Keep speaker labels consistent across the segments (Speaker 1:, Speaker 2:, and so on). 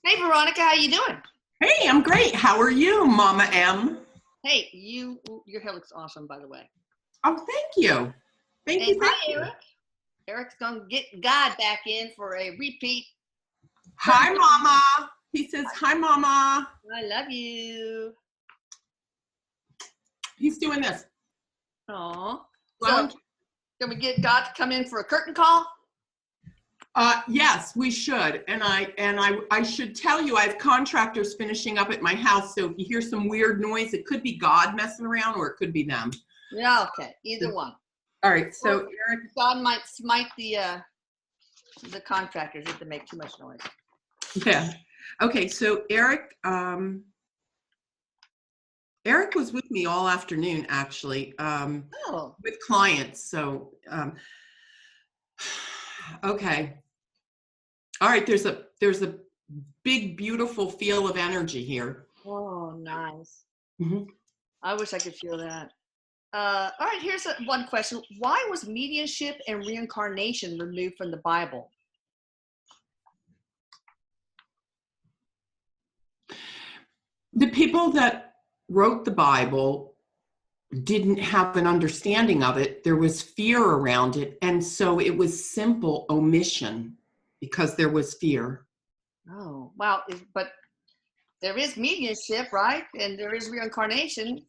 Speaker 1: Hey, Veronica, how you doing?
Speaker 2: Hey, I'm great. How are you, Mama M?
Speaker 1: Hey, your hair looks awesome, by the way.
Speaker 2: Oh, thank you. Thank
Speaker 1: And
Speaker 2: you, thank
Speaker 1: hi,
Speaker 2: you.
Speaker 1: Eric. Eric's gonna get God back in for a repeat.
Speaker 2: Hi, Mama. He says, hi, Mama.
Speaker 1: I love you.
Speaker 2: He's doing this.
Speaker 1: Aw.
Speaker 2: Well,
Speaker 1: So, can we get God to come in for a curtain call?
Speaker 2: yes, we should. And I should tell you, I have contractors finishing up at my house. So if you hear some weird noise, it could be God messing around or it could be them.
Speaker 1: Yeah, okay. Either one.
Speaker 2: All right. So
Speaker 1: Or
Speaker 2: Eric,
Speaker 1: God might smite the contractors if they make too much noise.
Speaker 2: yeah. Okay. So Eric, Eric was with me all afternoon, actually, with clients. So, okay. All right. There's a big, beautiful feel of energy here.
Speaker 1: Oh, nice.
Speaker 2: Mm-hmm.
Speaker 1: I wish I could feel that. All right, here's one question. Why was mediumship and reincarnation removed from the Bible?
Speaker 2: The people that wrote the Bible didn't have an understanding of it. There was fear around it. And so it was simple omission because there was fear.
Speaker 1: Oh, wow. But there is mediumship, right? And there is reincarnation.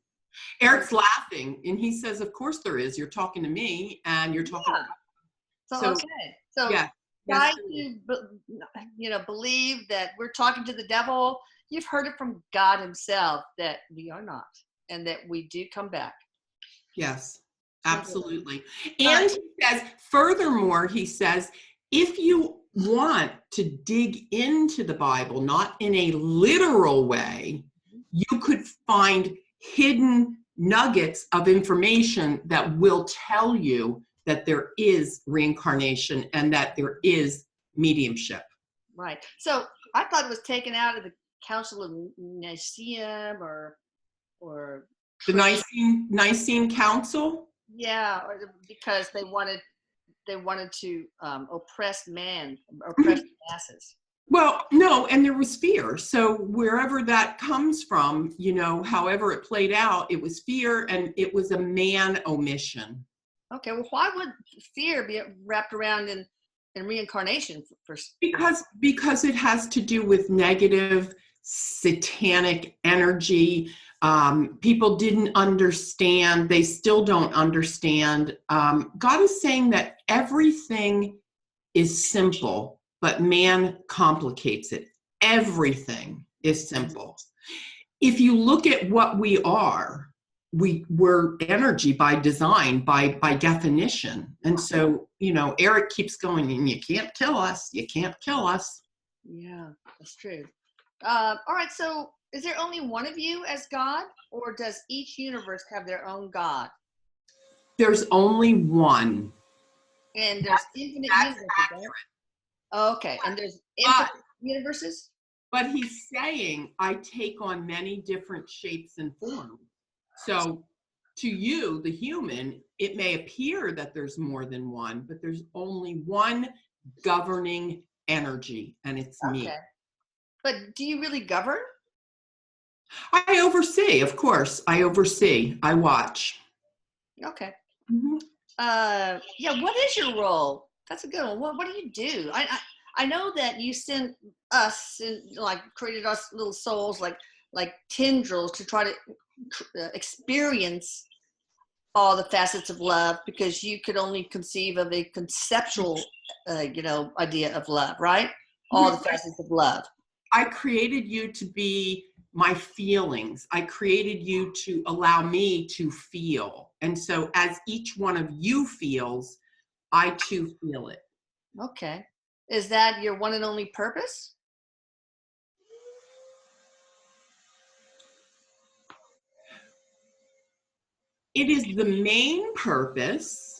Speaker 2: Eric's laughing and he says, of course there is. You're talking to me and you're talking
Speaker 1: So,
Speaker 2: so,
Speaker 1: okay. So
Speaker 2: yeah.
Speaker 1: guys
Speaker 2: Yes.
Speaker 1: who believe that we're talking to the devil, you've heard it from God himself that we are not, and that we do come back.
Speaker 2: Yes, absolutely. And he says, furthermore, he says, if you want to dig into the Bible, not in a literal way, you could find hidden nuggets of information that will tell you that there is reincarnation and that there is mediumship.
Speaker 1: Right. So I thought it was taken out of the Council of Nicaea or
Speaker 2: The Nicene Council?
Speaker 1: yeah, or because they wanted to oppress man, oppress the masses.
Speaker 2: Well, no, and there was fear. So wherever that comes from, however it played out, it was fear and it was a man omission.
Speaker 1: Okay, well, why would fear be wrapped around in reincarnation for
Speaker 2: Because it has to do with negative satanic energy. People didn't understand. They still don't understand. God is saying that everything is simple, but man complicates it. Everything is simple. If you look at what we are, we're energy by design, by definition. And so, Eric keeps going, and you can't kill us. You can't kill us.
Speaker 1: Yeah, that's true. All right, so is there only one of you as God, or does each universe have their own God?
Speaker 2: There's only one.
Speaker 1: And there's infinite universes, right? Okay, and there's infinite universes?
Speaker 2: But he's saying, I take on many different shapes and forms. So to you, the human, it may appear that there's more than one, but there's only one governing energy, and it's me.
Speaker 1: But do you really govern?
Speaker 2: I oversee, of course. I oversee. I watch.
Speaker 1: Okay.
Speaker 2: Mm-hmm.
Speaker 1: Yeah, what is your role? That's a good one. What do you do? I know that you sent us and created us little souls like tendrils to try to experience all the facets of love, because you could only conceive of a conceptual idea of love, right? All the facets of love.
Speaker 2: I created you to be my feelings. I created you to allow me to feel. And so as each one of you feels, I too feel it.
Speaker 1: Okay. Is that your one and only purpose?
Speaker 2: It is the main purpose.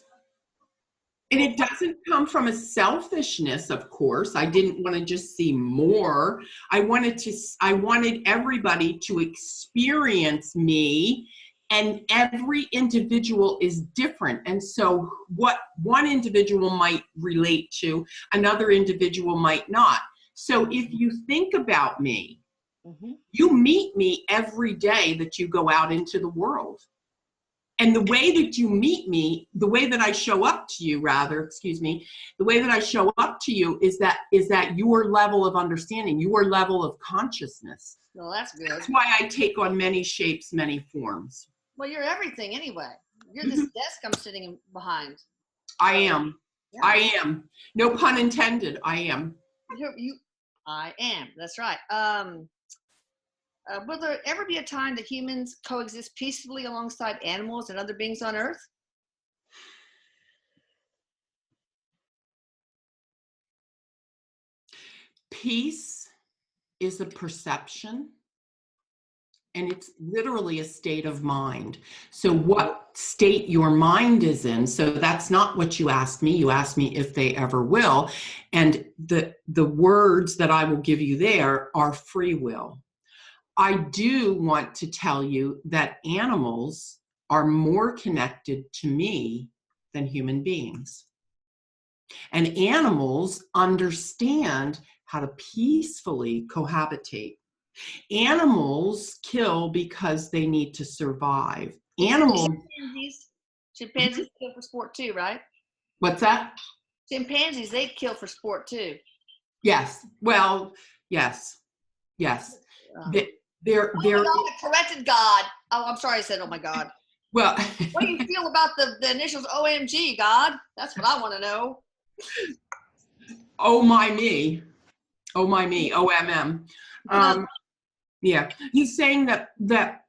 Speaker 2: And it doesn't come from a selfishness, of course. I didn't want to just see more. I wanted everybody to experience me, and every individual is different. And so what one individual might relate to, another individual might not. So if you think about me,
Speaker 1: Mm-hmm.
Speaker 2: you meet me every day that you go out into the world. And the way that you meet me, the way that I show up to you, rather, excuse me, the way that I show up to you is that your level of understanding, your level of consciousness.
Speaker 1: Well, that's good.
Speaker 2: That's why I take on many shapes, many forms.
Speaker 1: Well, you're everything anyway. You're
Speaker 2: Mhm.
Speaker 1: this desk I'm sitting behind.
Speaker 2: I am.
Speaker 1: Yeah.
Speaker 2: I am. No pun intended. I am.
Speaker 1: I am. That's right. Will there ever be a time that humans coexist peacefully alongside animals and other beings on Earth?
Speaker 2: Peace is a perception, and it's literally a state of mind. So what state your mind is in, so that's not what you asked me. You asked me if they ever will. And the words that I will give you there are free will. I do want to tell you that animals are more connected to me than human beings. And animals understand how to peacefully cohabitate. Animals kill because they need to survive. Animals.
Speaker 1: Chimpanzees kill for sport too, right?
Speaker 2: What's that?
Speaker 1: Chimpanzees, they kill for sport too.
Speaker 2: Yes. Well, yes. Yes. They're
Speaker 1: oh my God, I corrected God. Oh, I'm sorry I said, oh my God.
Speaker 2: Well,
Speaker 1: what do you feel about the initials OMG, God? That's what I want to know.
Speaker 2: Oh my me. Oh my me. OMM. Yeah. He's saying that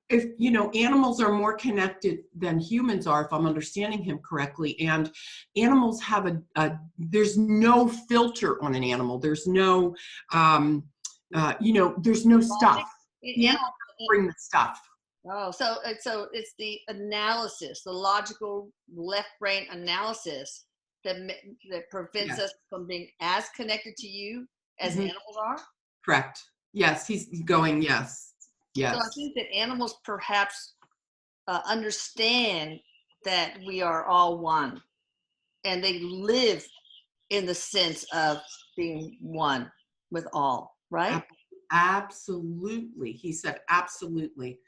Speaker 2: if, animals are more connected than humans are, if I'm understanding him correctly, and animals have there's no filter on an animal. There's no, there's no stuff. The animals bring the stuff.
Speaker 1: Oh, so it's the analysis, the logical left brain analysis that prevents us from being as connected to you as animals are?
Speaker 2: Correct. Yes, he's going, yes. Yes.
Speaker 1: So I think that animals perhaps understand that we are all one, and they live in the sense of being one with all, right?
Speaker 2: Absolutely. He said, absolutely.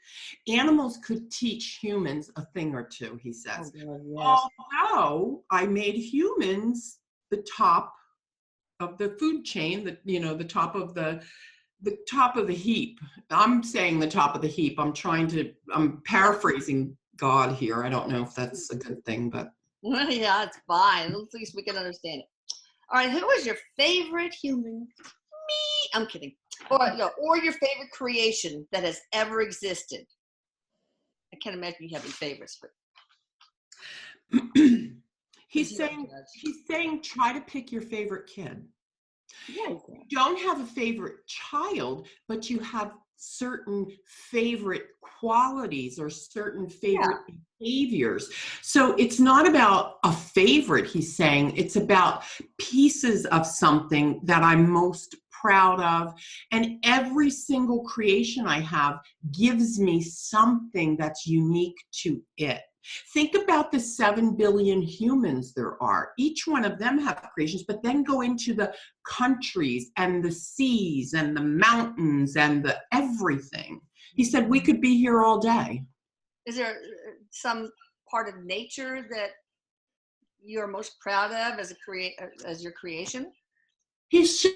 Speaker 2: Animals could teach humans a thing or two, he says.
Speaker 1: Oh, yes.
Speaker 2: Although I made humans the top of the food chain, the top of the heap. I'm saying the top of the heap. I'm paraphrasing God here. I don't know if that's a good thing, but.
Speaker 1: Well, yeah, it's fine. At least we can understand it. All right, who is your favorite human? Me. I'm kidding. Or your favorite creation that has ever existed. I can't imagine you have any favorites, but
Speaker 2: he's saying try to pick your favorite kid.
Speaker 1: Yeah.
Speaker 2: You don't have a favorite child, but you have certain favorite qualities or certain favorite behaviors. So it's not about a favorite, he's saying. It's about pieces of something that I'm most proud of. And every single creation I have gives me something that's unique to it. Think about the 7 billion humans there are. Each one of them have creations, but then go into the countries and the seas and the mountains and the everything. He said we could be here all day. Is there some part of nature that you're most proud of as your creation? He's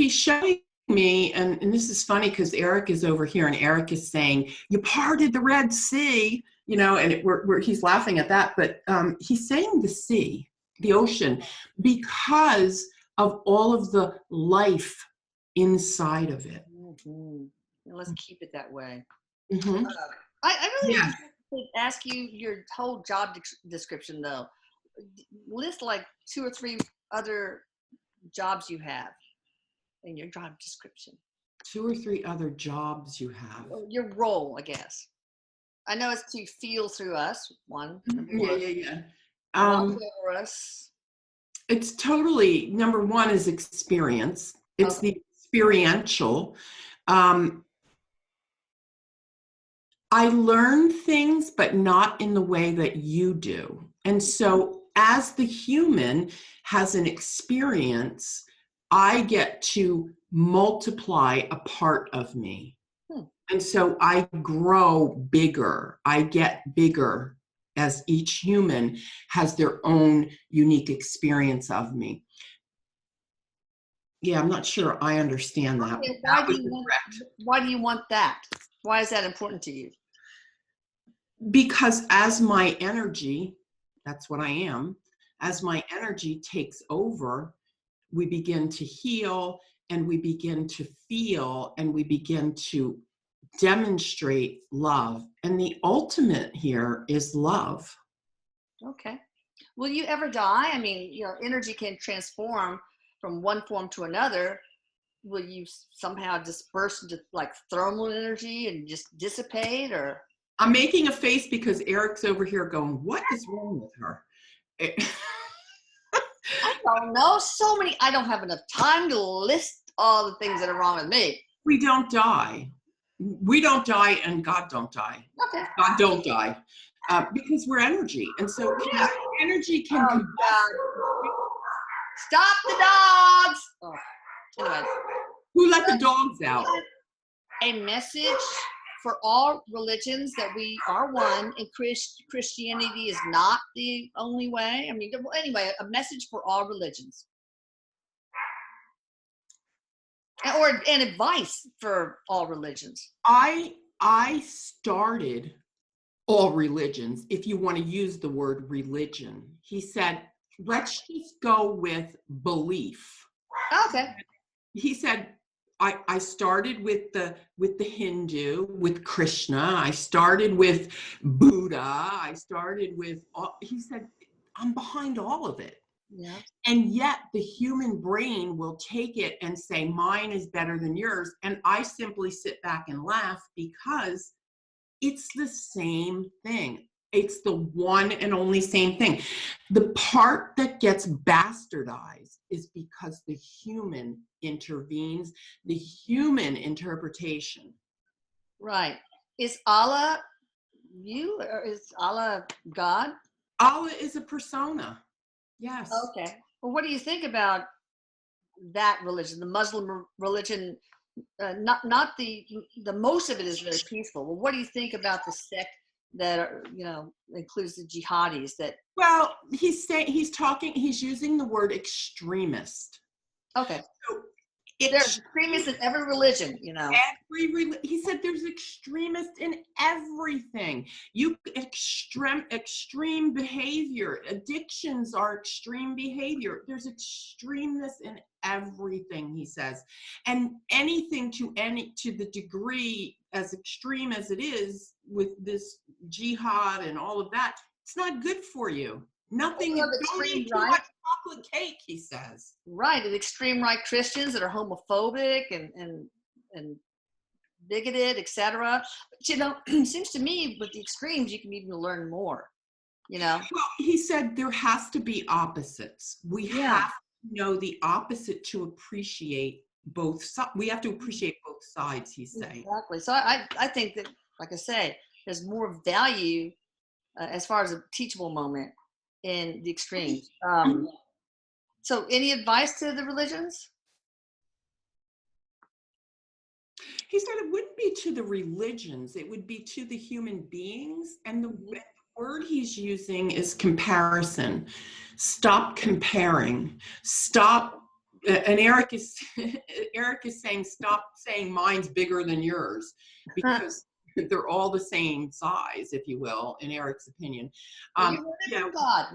Speaker 2: showing me, and this is funny because Erik is over here, and Erik is saying, you parted the Red Sea, and he's laughing at that, but he's saying the sea, the ocean, because of all of the life inside of it. Mm-hmm. Let's keep it that way. Mm-hmm. I really want to ask you your whole job description, though. List like 2 or 3 other jobs you have in your job description. 2 or 3 other jobs you have. Your role, I guess. I know it's to feel through us. One. Yeah. Watch over us. It's totally, number 1 is experience. It's the experiential. I learn things, but not in the way that you do. And so as the human has an experience, I get to multiply a part of me. And so I grow bigger. I get bigger as each human has their own unique experience of me. Yeah, I'm not sure I understand that.
Speaker 1: Okay,
Speaker 2: Why
Speaker 1: do you want that? Why is that important to you?
Speaker 2: Because as my energy, that's what I am, as my energy takes over, we begin to heal and we begin to feel and we begin to demonstrate love. And the ultimate here is love.
Speaker 1: Okay. Will you ever die? I mean, energy can transform from one form to another. Will you somehow disperse into like thermal energy and just dissipate, or?
Speaker 2: I'm making a face because Eric's over here going, what is wrong with her?
Speaker 1: I don't know. I don't have enough time to list all the things that are wrong with me.
Speaker 2: We don't die. We don't die and God don't die.
Speaker 1: Okay.
Speaker 2: God don't die. Because we're energy. And so energy can
Speaker 1: Stop the dogs! Oh, anyway.
Speaker 2: Who let the dogs out?
Speaker 1: A message for all religions that we are one, and Christianity is not the only way. I mean, anyway, a message for all religions. Or an advice for all religions.
Speaker 2: I started all religions, if you want to use the word religion. He said, let's just go with belief.
Speaker 1: Okay.
Speaker 2: He said, I started with the Hindu, with Krishna. I started with Buddha. I started with, he said, I'm behind all of it.
Speaker 1: Yeah.
Speaker 2: And yet the human brain will take it and say, mine is better than yours. And I simply sit back and laugh because it's the same thing. It's the one and only same thing. The part that gets bastardized is because the human intervenes, the human interpretation.
Speaker 1: Right. Is Allah you, or is Allah God?
Speaker 2: Allah is a persona. Yes.
Speaker 1: Okay. Well, what do you think about that religion, the Muslim religion? Not the most of it is very peaceful. Well, what do you think about the sect that are, includes the jihadis? That
Speaker 2: well, he's using the word extremist.
Speaker 1: Okay.
Speaker 2: So
Speaker 1: there's extremists in every religion,
Speaker 2: He said there's extremists in everything. Extreme behavior. Addictions are extreme behavior. There's extremeness in everything, he says. And anything to the degree as extreme as it is with this jihad and all of that, it's not good for you. Nothing, don't eat too much chocolate cake, he says.
Speaker 1: Right, and extreme right Christians that are homophobic and bigoted, etc. But it seems to me with the extremes you can even learn more. Well,
Speaker 2: he said there has to be opposites. We have to know the opposite to appreciate both sides. We have to appreciate both sides, he's saying.
Speaker 1: Exactly. So I think that, like I say, there's more value as far as a teachable moment in the extremes. So any advice to the religions?
Speaker 2: He said it wouldn't be to the religions, it would be to the human beings. And the word he's using is comparison. Stop comparing. Stop. And Erik is saying, stop saying mine's bigger than yours, because they're all the same size, if you will, in Erik's opinion.
Speaker 1: God,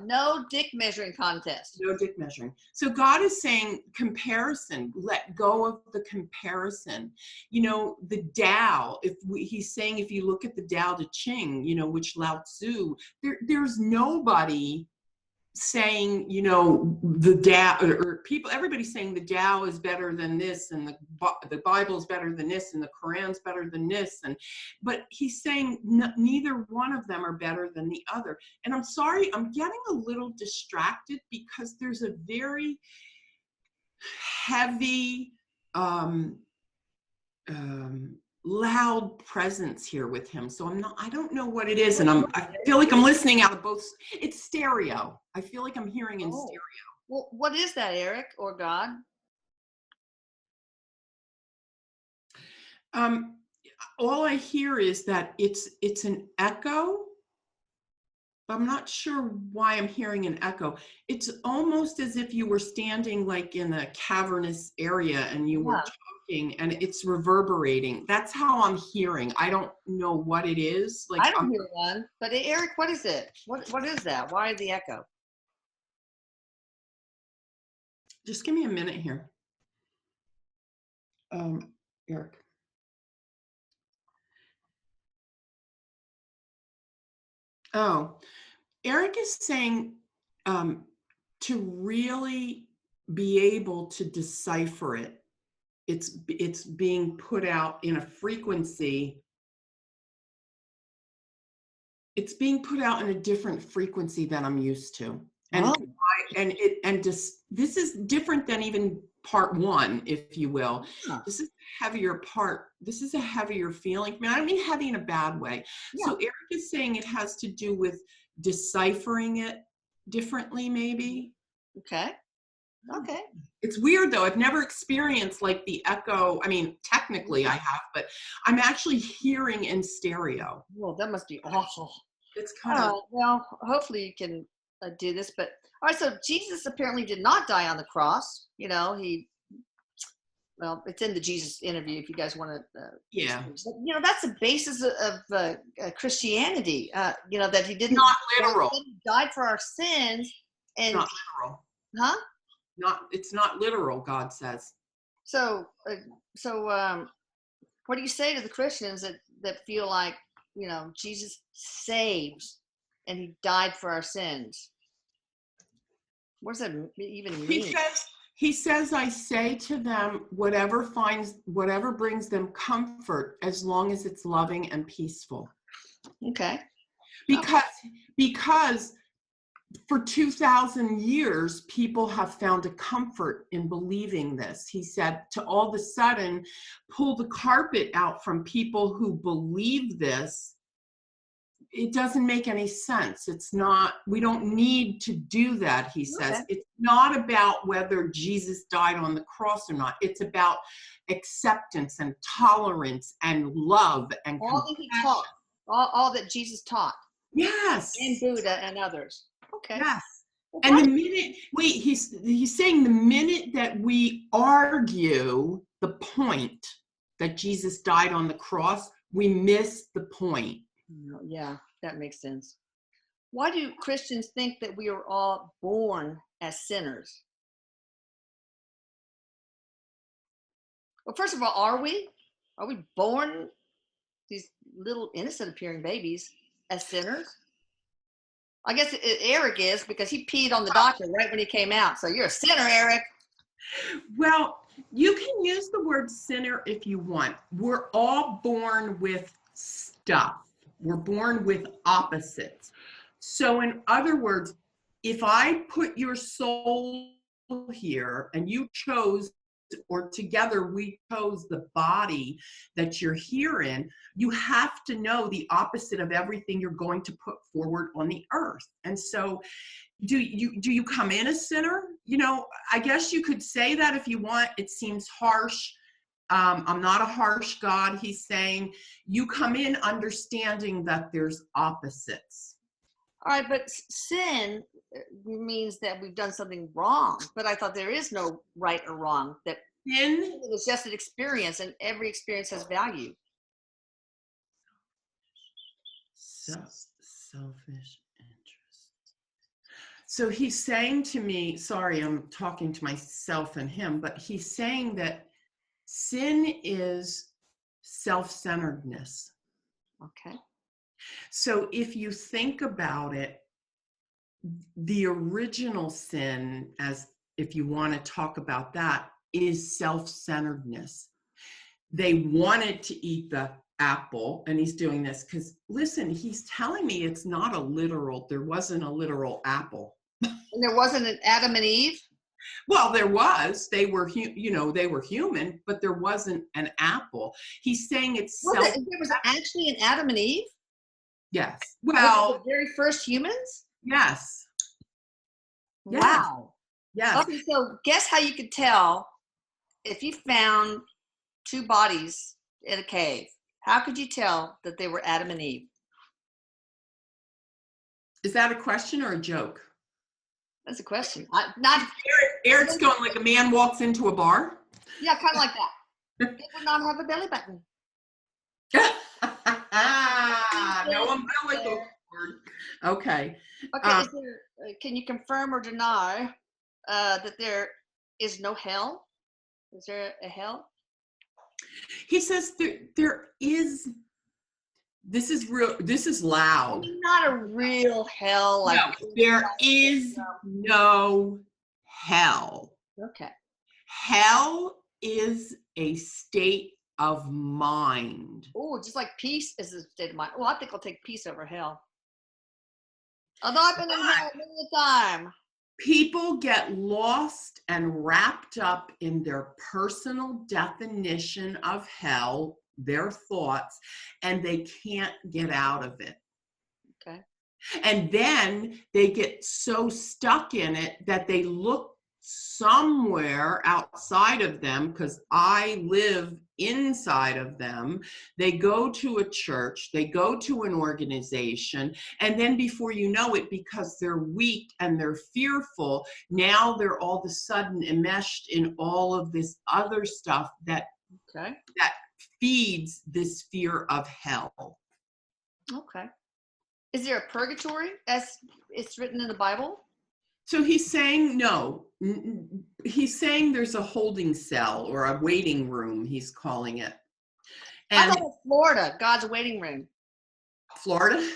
Speaker 1: no dick measuring contest.
Speaker 2: No dick measuring. So God is saying comparison. Let go of the comparison. The Tao. He's saying, if you look at the Tao Te Ching, which Lao Tzu, there's nobody saying, the Tao, or people, everybody's saying the Tao is better than this, and the Bible is better than this, and the Quran's better than this, but he's saying neither one of them are better than the other. And I'm sorry, I'm getting a little distracted because there's a very heavy, loud presence here with him. So I don't know what it is. And I feel like I'm listening out of both. It's stereo. I feel like I'm hearing in stereo.
Speaker 1: Well, what is that, Erik or God?
Speaker 2: Um, all I hear is that it's an echo. I'm not sure why I'm hearing an echo. It's almost as if you were standing like in a cavernous area and you were
Speaker 1: Yeah,
Speaker 2: talking and it's reverberating. That's how I'm hearing. I don't know what it is.
Speaker 1: I don't hear one. But Eric, what is it? What is that? Why the echo?
Speaker 2: Just give me a minute here. Eric. Oh, Eric is saying um, to really be able to decipher it. It's being put out in a frequency. It's being put out in a different frequency than I'm used to. And
Speaker 1: Oh,
Speaker 2: this is different than even part one, if you will.
Speaker 1: huh.
Speaker 2: This is a heavier part. This is a heavier feeling. I mean, I don't mean heavy in a bad way.
Speaker 1: Yeah.
Speaker 2: So Eric is saying it has to do with deciphering it differently, maybe.
Speaker 1: Okay. Okay.
Speaker 2: It's weird though. I've never experienced like the echo. I mean, technically I have, but I'm actually hearing in stereo.
Speaker 1: Well, that must be awful.
Speaker 2: It's
Speaker 1: All
Speaker 2: kind of,
Speaker 1: right. Well, hopefully you can do this. But all right. So Jesus apparently did not die on the cross. Well, it's in the Jesus interview if you guys want to.
Speaker 2: yeah.
Speaker 1: That's the basis of Christianity. That he didn't.
Speaker 2: Not literal.
Speaker 1: He died for our sins, and
Speaker 2: Not literal.
Speaker 1: huh?
Speaker 2: It's not literal, God says.
Speaker 1: So, what do you say to the Christians that feel like Jesus saves, and he died for our sins? What does that even
Speaker 2: He
Speaker 1: mean?
Speaker 2: says, he says, I say to them, whatever brings them comfort, as long as it's loving and peaceful.
Speaker 1: Okay.
Speaker 2: Because because for 2,000 years, people have found a comfort in believing this. He said to all of a sudden pull the carpet out from people who believe this. It doesn't make any sense. It's not, we don't need to do that, he says.
Speaker 1: Okay.
Speaker 2: It's not about whether Jesus died on the cross or not. It's about acceptance and tolerance and love and
Speaker 1: All that he
Speaker 2: compassion.
Speaker 1: taught, all that Jesus taught,
Speaker 2: Yes.
Speaker 1: and Buddha and others. Okay.
Speaker 2: Yes.
Speaker 1: Well,
Speaker 2: And the minute, wait, he's saying the minute that we argue the point that Jesus died on the cross, we miss the point.
Speaker 1: yeah, that makes sense. Why do Christians think that we are all born as sinners? Well, first of all, are we? Are we born these little innocent appearing babies as sinners? I guess Eric is because he peed on the doctor right when he came out. So you're a sinner, Eric.
Speaker 2: Well, you can use the word sinner if you want. We're all born with stuff. We're born with opposites. So in other words, if I put your soul here and you chose, or together we chose the body that you're here in, you have to know the opposite of everything you're going to put forward on the earth. And so do you come in a sinner? I guess you could say that if you want. It seems harsh. I'm not a harsh God. He's saying you come in understanding that there's opposites.
Speaker 1: All right, but sin means that we've done something wrong. But I thought there is no right or wrong. That
Speaker 2: Sin,
Speaker 1: it was just an experience, and every experience has value.
Speaker 2: selfish interest. So he's saying to me, sorry, I'm talking to myself and him, but he's saying that sin is self-centeredness.
Speaker 1: Okay.
Speaker 2: So if you think about it, the original sin, as if you want to talk about that, is self-centeredness. They wanted to eat the apple, and he's doing this because, listen, he's telling me it's not there wasn't a literal apple.
Speaker 1: And there wasn't an Adam and Eve?
Speaker 2: Well, there was. They were human, but there wasn't an apple. He's saying it's
Speaker 1: There was actually an Adam and Eve?
Speaker 2: Yes.
Speaker 1: Well, the very first humans?
Speaker 2: Yes.
Speaker 1: Wow.
Speaker 2: Yes.
Speaker 1: Okay, so guess how you could tell if you found two bodies in a cave. How could you tell that they were Adam and Eve?
Speaker 2: Is that a question or a joke?
Speaker 1: That's a question. Not
Speaker 2: Eric's going like a man walks into a bar.
Speaker 1: Yeah, kind of like that. It would not have a belly button.
Speaker 2: No umbilical cord. Okay.
Speaker 1: Okay, can you confirm or deny that there is no hell? Is there a hell?
Speaker 2: He says there is. This is real. This is loud.
Speaker 1: Not a real hell. Like
Speaker 2: no, there is no hell.
Speaker 1: Okay.
Speaker 2: Hell is a state of mind.
Speaker 1: Oh, just like peace is a state of mind. Well, I think I'll take peace over hell. Although I've been in hell many a time.
Speaker 2: People get lost and wrapped up in their personal definition of hell, their thoughts, and they can't get out of it.
Speaker 1: Okay.
Speaker 2: And then they get so stuck in it that they look somewhere outside of them, because I live inside of them. They go to a church, they go to an organization, and then before you know it, because they're weak and they're fearful, now they're all of a sudden enmeshed in all of this other stuff that feeds this fear of hell.
Speaker 1: Okay. Is there a purgatory as it's written in the Bible?
Speaker 2: So he's saying no. He's saying there's a holding cell or a waiting room, he's calling it. And
Speaker 1: I thought it was Florida, God's waiting room.
Speaker 2: Florida?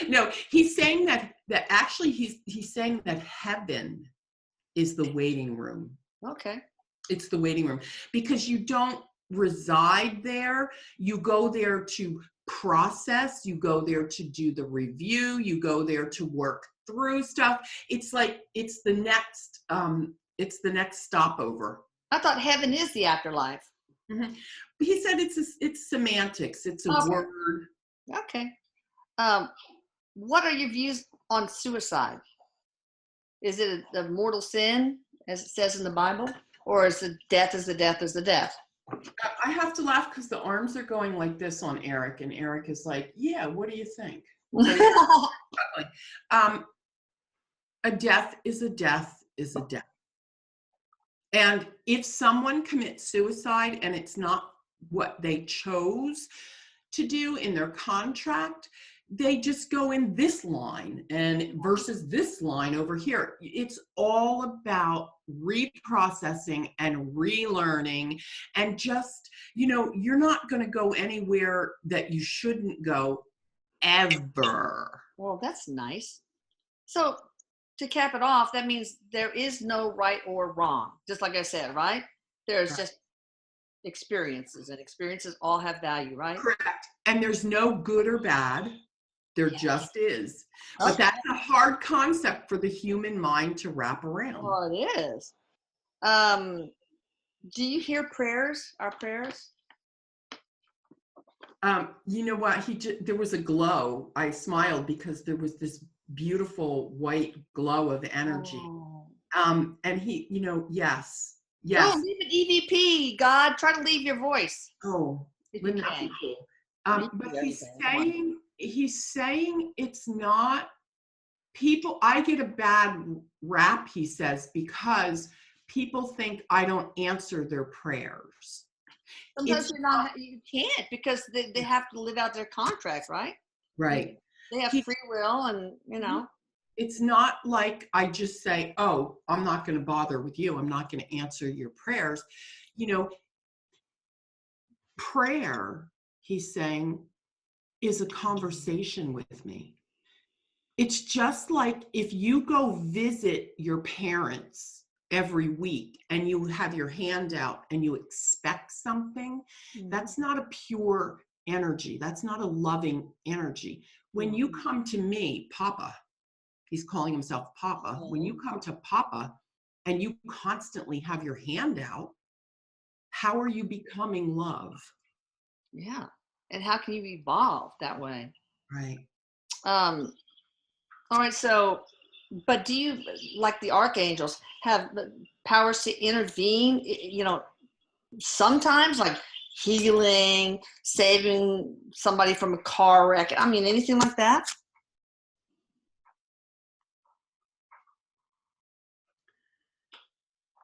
Speaker 2: No, he's saying that actually he's saying that heaven is the waiting room.
Speaker 1: Okay.
Speaker 2: It's the waiting room because you don't reside there. You go there to process, you go there to do the review, you go there to work through stuff. It's like it's the next stopover.
Speaker 1: I thought heaven is the afterlife.
Speaker 2: Mm-hmm. He said it's semantics. It's a word.
Speaker 1: Okay. What are your views on suicide? Is it a mortal sin, as it says in the Bible, or is the death is the death is the death?
Speaker 2: I have to laugh because the arms are going like this on Erik, and Erik is like, "Yeah, what do you think?" A death is a death is a death. And if someone commits suicide and it's not what they chose to do in their contract, they just go in this line and versus this line over here. It's all about reprocessing and relearning, and just, you're not going to go anywhere that you shouldn't go ever.
Speaker 1: Well, that's nice. So to cap it off, that means there is no right or wrong. Just like I said, right? There's just experiences, and experiences all have value, right?
Speaker 2: Correct. And there's no good or bad. There just is. But that's a hard concept for the human mind to wrap around.
Speaker 1: Oh, it is. Do you hear prayers, our prayers?
Speaker 2: You know what? There was a glow. I smiled because there was this beautiful white glow of energy.
Speaker 1: Oh.
Speaker 2: And he, yes.
Speaker 1: Oh, leave an EVP, God. Try to leave your voice.
Speaker 2: Oh, wouldn't that be cool? But he's saying it's not people. I get a bad rap, he says, because people think I don't answer their prayers.
Speaker 1: Sometimes you can't, because they have to live out their contract, right?
Speaker 2: Right.
Speaker 1: They have free will, and
Speaker 2: it's not like I just say, oh, I'm not going to bother with you. I'm not going to answer your prayers. Prayer, he's saying, is a conversation with me. It's just like if you go visit your parents every week and you have your hand out and you expect something, that's not a pure energy. That's not a loving energy. When you come to me, Papa, he's calling himself Papa. When you come to Papa and you constantly have your hand out, how are you becoming love?
Speaker 1: Yeah. And how can you evolve that way?
Speaker 2: Right.
Speaker 1: All right. So, but do you, like the archangels, have powers to intervene? Sometimes, like healing, saving somebody from a car wreck? I mean, anything like that?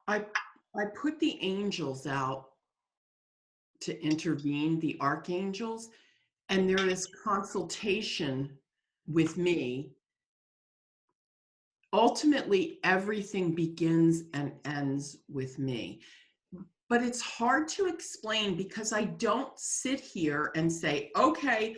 Speaker 2: I put the angels out to intervene, the archangels, and there is consultation with me. Ultimately, everything begins and ends with me. But it's hard to explain because I don't sit here and say, okay,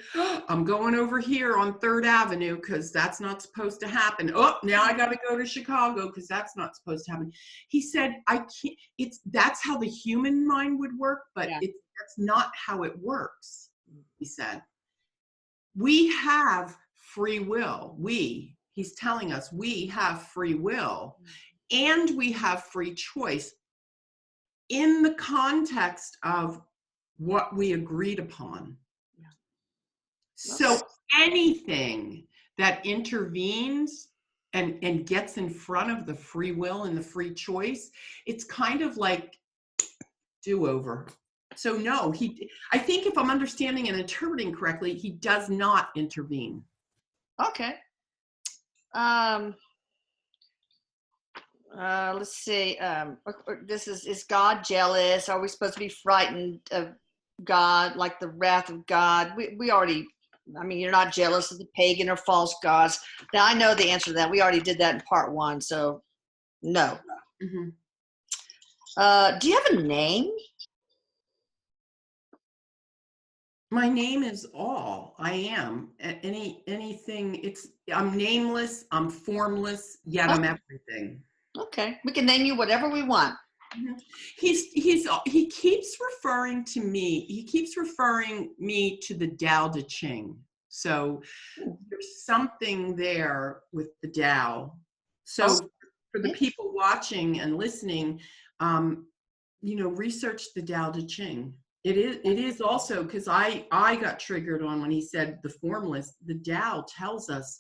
Speaker 2: I'm going over here on 3rd Avenue because that's not supposed to happen. Oh, now I got to go to Chicago because that's not supposed to happen. He said, I can't, that's how the human mind would work, but that's not how it works. He said, we have free will. He's telling us we have free will and we have free choice in the context of what we agreed upon. Yeah. So anything that intervenes and gets in front of the free will and the free choice, it's kind of like do-over. So no, I think if I'm understanding and interpreting correctly, he does not intervene.
Speaker 1: Okay. Let's see. This is God jealous? Are we supposed to be frightened of God, like the wrath of God? We already, I mean, you're not jealous of the pagan or false gods. Now, I know the answer to that. We already did that in part 1, so no.
Speaker 2: Mm-hmm.
Speaker 1: Do you have a name?
Speaker 2: My name is all. I am. Anything. I'm nameless, I'm formless, yet I'm everything.
Speaker 1: Okay. We can name you whatever we want.
Speaker 2: He keeps referring to me. He keeps referring me to the Tao Te Ching. So there's something there with the Tao. So for the people watching and listening, research the Tao Te Ching. It is also, because I got triggered on when he said the formless. The Tao tells us,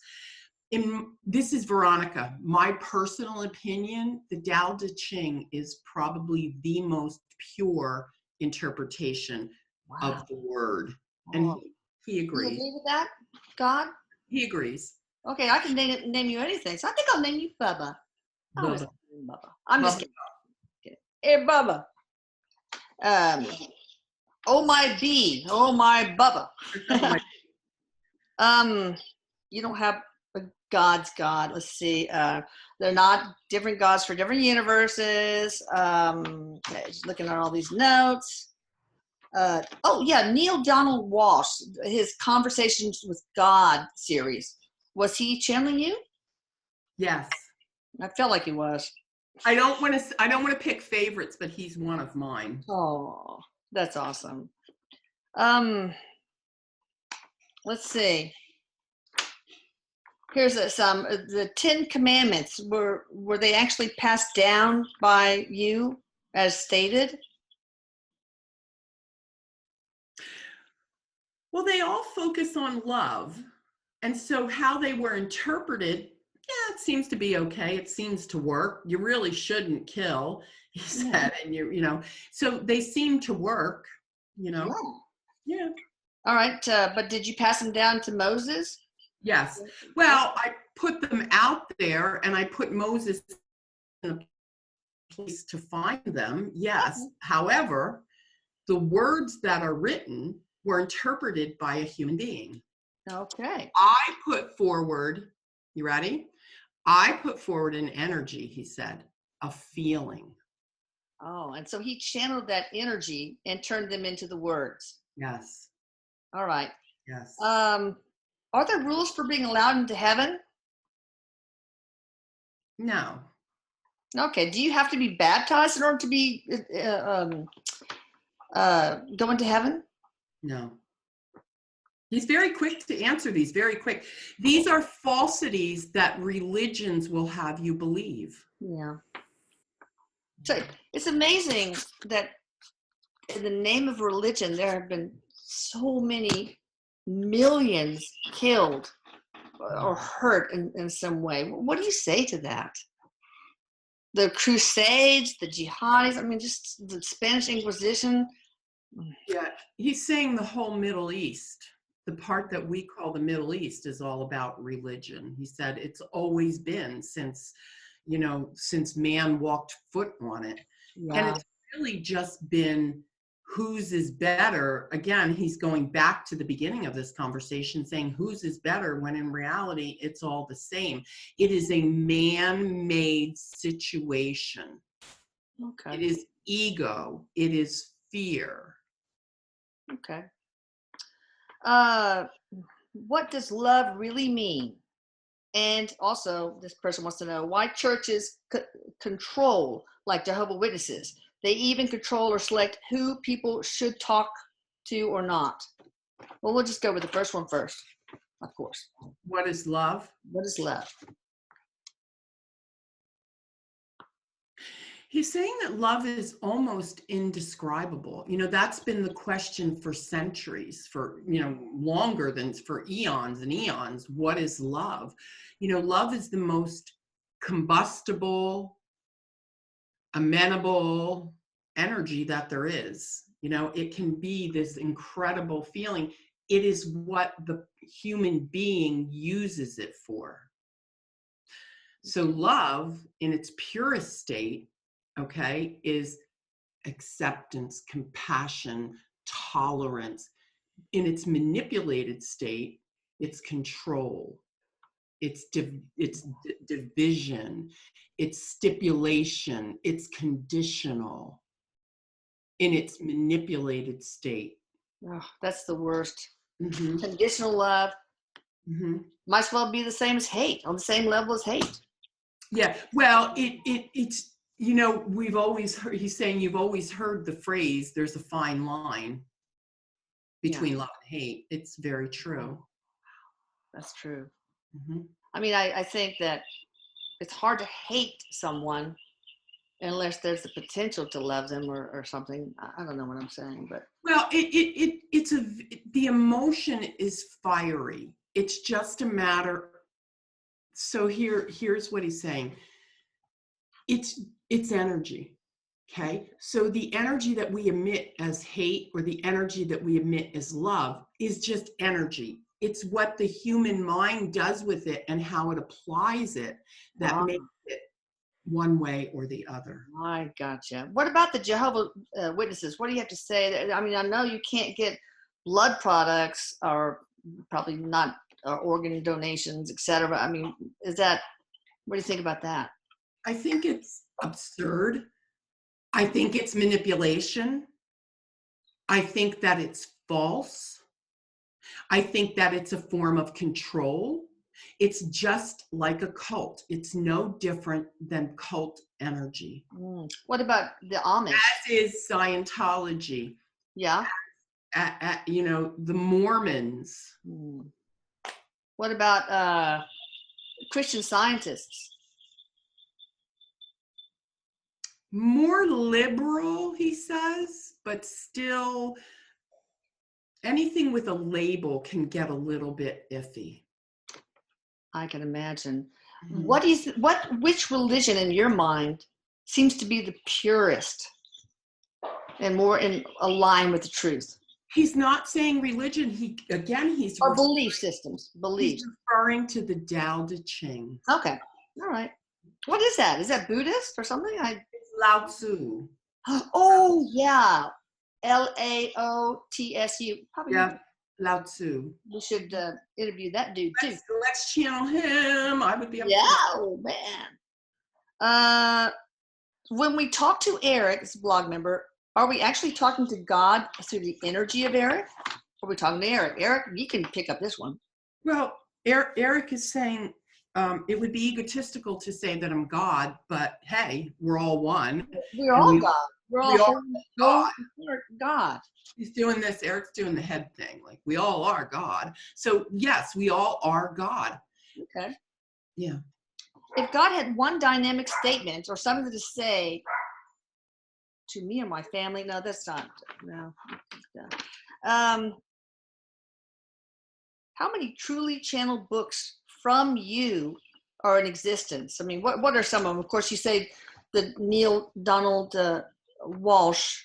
Speaker 2: this is Veronica, my personal opinion, the Tao Te Ching is probably the most pure interpretation of the word. And he agrees.
Speaker 1: You agree with that, God?
Speaker 2: He agrees.
Speaker 1: Okay, I can name you anything. So I think I'll name you Bubba.
Speaker 2: Bubba.
Speaker 1: I'm just kidding. Hey, Bubba. Oh my bee. Oh my Bubba. You don't have a God's God. Let's see. They're not different gods for different universes. Just looking at all these notes. Neil Donald Walsh, his Conversations with God series. Was he channeling you?
Speaker 2: Yes.
Speaker 1: I felt like he was.
Speaker 2: I don't want to pick favorites, but he's one of mine.
Speaker 1: Oh, that's awesome. Let's see. Here's some. The 10 Commandments, were they actually passed down by you as stated?
Speaker 2: Well, they all focus on love. And so how they were interpreted, it seems to be okay. It seems to work. You really shouldn't kill, he said. And so they seem to work, Yeah.
Speaker 1: All right. But did you pass them down to Moses?
Speaker 2: Yes. Well, I put them out there and I put Moses in a place to find them. Yes. However, the words that are written were interpreted by a human being.
Speaker 1: Okay.
Speaker 2: I put forward, you ready? I put forward an energy, he said, a feeling.
Speaker 1: Oh, and so he channeled that energy and turned them into the words.
Speaker 2: Yes.
Speaker 1: All right.
Speaker 2: Yes.
Speaker 1: Are there rules for being allowed into heaven?
Speaker 2: No.
Speaker 1: Okay. Do you have to be baptized in order to be going to heaven?
Speaker 2: No. He's very quick to answer these, very quick. These are falsities that religions will have you believe.
Speaker 1: Yeah. So it's amazing that in the name of religion, there have been so many millions killed or hurt in some way. What do you say to that? The Crusades, the jihadis, I mean, just the Spanish Inquisition.
Speaker 2: Yeah, he's saying the whole Middle East, the part that we call the Middle East, is all about religion. He said it's always been since, since man walked foot on it. And
Speaker 1: Yeah.
Speaker 2: it's really just been whose is better. Again, he's going back to the beginning of this conversation saying whose is better, when in reality, it's all the same. It is a man-made situation.
Speaker 1: Okay.
Speaker 2: It is ego. It is fear.
Speaker 1: Okay. What does love really mean? And also, this person wants to know why churches control, like Jehovah's Witnesses. They even control or select who people should talk to or not. Well, we'll just go with the first one first, of course.
Speaker 2: What is love?
Speaker 1: What is love?
Speaker 2: He's saying that love is almost indescribable. That's been the question for centuries, for, longer than for eons and eons. What is love? Love is the most combustible, amenable energy that there is. It can be this incredible feeling. It is what the human being uses it for. So love in its purest state, okay, is acceptance, compassion, tolerance. In its manipulated state, it's control, it's division, it's stipulation, it's conditional in its manipulated state.
Speaker 1: Oh, that's the worst.
Speaker 2: Mm-hmm.
Speaker 1: Conditional love
Speaker 2: Mm-hmm.
Speaker 1: might as well be the same as hate, on the same level as hate.
Speaker 2: Yeah, well, it's we've always heard, he's saying you've always heard the phrase, there's a fine line between love and hate. It's very true.
Speaker 1: That's true.
Speaker 2: Mm-hmm.
Speaker 1: I mean, I think that it's hard to hate someone unless there's the potential to love them or something. I don't know what I'm saying, but.
Speaker 2: Well, the emotion is fiery. It's just a matter. So here's what he's saying. It's energy. Okay. So the energy that we emit as hate or the energy that we emit as love is just energy. It's what the human mind does with it and how it applies it that makes it one way or the other.
Speaker 1: I gotcha. What about the Jehovah's Witnesses? What do you have to say? I mean, I know you can't get blood products or probably not organ donations, etc. I mean, what do you think about that?
Speaker 2: I think it's absurd. I think it's manipulation. I think that it's false. I think that it's a form of control. It's just like a cult. It's no different than cult energy.
Speaker 1: What about the Amish?
Speaker 2: As is Scientology.
Speaker 1: Yeah.
Speaker 2: The Mormons.
Speaker 1: What about Christian Scientists?
Speaker 2: More liberal, he says, but still anything with a label can get a little bit iffy.
Speaker 1: I can imagine.
Speaker 2: Mm-hmm.
Speaker 1: Which religion in your mind seems to be the purest and more in line with the truth?
Speaker 2: He's not saying religion. He's
Speaker 1: or belief systems. Beliefs.
Speaker 2: He's referring to the Tao Te Ching.
Speaker 1: Okay. All right. What is that? Is that Buddhist or something?
Speaker 2: It's Lao Tzu.
Speaker 1: Oh yeah, Laotsu. Probably.
Speaker 2: Yeah, Lao Tzu.
Speaker 1: We should interview that dude too.
Speaker 2: Let's channel him. I would be.
Speaker 1: Oh man. When we talk to Erik, this blog member, are we actually talking to God through the energy of Erik? Or are we talking to Erik? Erik, you can pick up this one.
Speaker 2: Well, Erik is saying it would be egotistical to say that I'm God, but hey, we're all one.
Speaker 1: We're all God. We're all God.
Speaker 2: He's doing this. Erik's doing the head thing. Like we all are God. So yes, we all are God.
Speaker 1: Okay.
Speaker 2: Yeah.
Speaker 1: If God had one dynamic statement or something to say to me or my family, no, that's not. No. How many truly channeled books from you are in existence? I mean, what are some of them? Of course, you say the Neil Donald Walsh.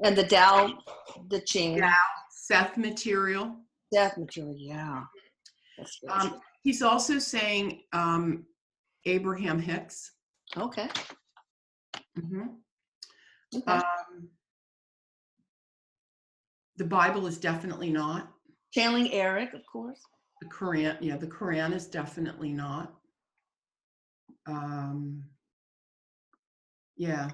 Speaker 1: And the Tao, the Ching.
Speaker 2: Tao, Seth material.
Speaker 1: Death material, yeah. That's good.
Speaker 2: He's also saying Abraham Hicks.
Speaker 1: Okay.
Speaker 2: Mm-hmm.
Speaker 1: Okay.
Speaker 2: The Bible is definitely not.
Speaker 1: Channeling Erik, of course.
Speaker 2: The Quran, yeah, the Quran is definitely not. Yeah.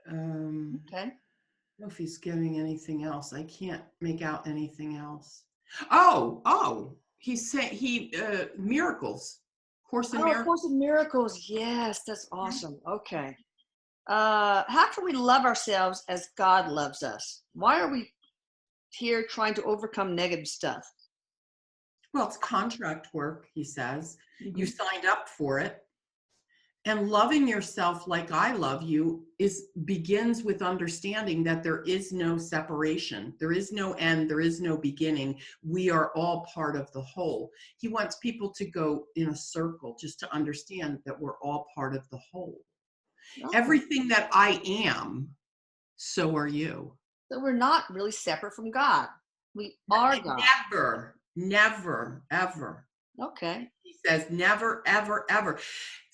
Speaker 1: Okay.
Speaker 2: I don't know if he's giving anything else. I can't make out anything else. Oh, he's saying miracles. Course in Miracles.
Speaker 1: Course in Miracles. Yes, that's awesome. Okay. How can we love ourselves as God loves us? Why are we here trying to overcome negative stuff?
Speaker 2: Well, it's contract work, he says.
Speaker 1: Mm-hmm.
Speaker 2: You signed up for it. And loving yourself like I love you begins with understanding that there is no separation. There is no end. There is no beginning. We are all part of the whole. He wants people to go in a circle just to understand that we're all part of the whole.
Speaker 1: Okay.
Speaker 2: Everything that I am, so are you.
Speaker 1: So we're not really separate from God. We are God.
Speaker 2: Never, ever.
Speaker 1: Okay.
Speaker 2: He says never, ever, ever.